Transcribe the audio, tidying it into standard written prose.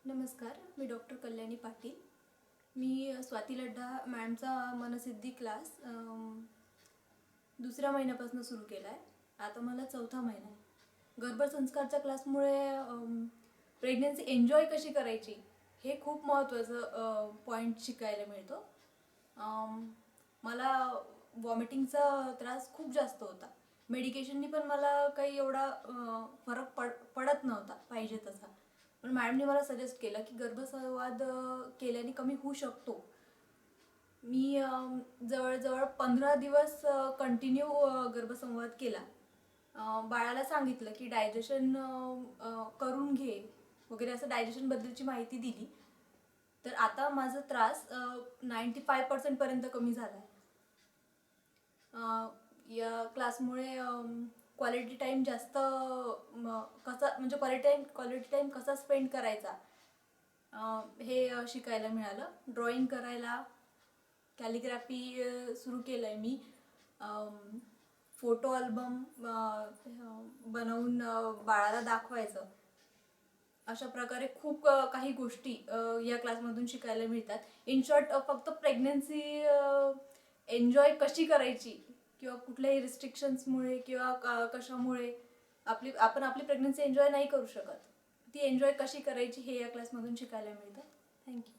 नमस्कार, मी डॉक्टर कल्याणी पाटील. मी स्वाती लड्डा मॅमचा मनसिद्धी क्लास दुसऱ्या महिन्यापासून सुरू केला आहे. आता मला 4था महिना आहे. गर्भसंस्कारच्या क्लासमुळे प्रेग्नन्सी एन्जॉय कशी करायची हे खूप महत्त्वाचं पॉईंट शिकायला मिळतो. मला वॉमिटिंगचा त्रास खूप जास्त होता. मेडिकेशननी पण मला काही एवढा फरक पडत नव्हता पाहिजे तसा. पण मॅडमने मला सजेस्ट केलं की गर्भसंवाद केल्याने कमी होऊ शकतो. मी जवळजवळ 15 दिवस कंटिन्यू गर्भसंवाद केला. बाळाला सांगितलं की डायजेशन करून घे वगैरे, असं डायजेशनबद्दलची माहिती दिली. तर आता माझा त्रास 95% पर्यंत कमी झाला आहे. या क्लासमुळे क्वालिटी टाईम जास्त कसा म्हणजे क्वालिटी टाईम कसा स्पेंड करायचा हे शिकायला मिळालं. ड्रॉइंग करायला, कॅलिग्राफी सुरू केलं आहे मी. फोटो अल्बम बनवून बाळाला दाखवायचं. अशा प्रकारे खूप काही गोष्टी या क्लासमधून शिकायला मिळतात. इन शॉर्ट, फक्त प्रेग्नन्सी एन्जॉय कशी करायची किंवा कुठल्याही रिस्ट्रिक्शन्समुळे किंवा कशामुळे आपण आपली प्रेग्नन्सी एन्जॉय नाही करू शकत, ती एन्जॉय कशी करायची हे या क्लासमधून शिकायला मिळतं. थँक्यू.